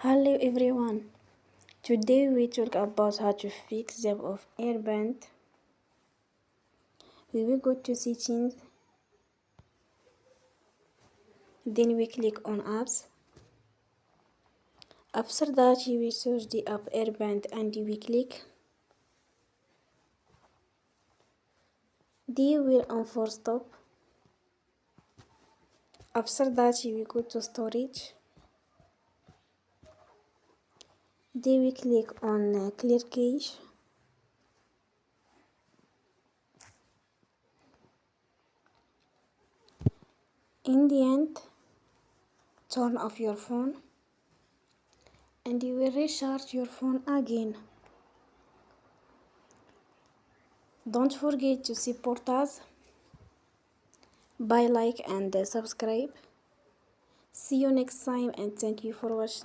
Hello everyone. Today we talk about how to fix the app of Airbnb. We will go to settings, then we click on apps. After that we will search the app Airbnb and we click. They will on stop. After that we will go to storage. Then we click on clear cache. In the end, turn off your phone and you will recharge your phone again. Don't forget to support us by like and subscribe. See you next time and thank you for watching.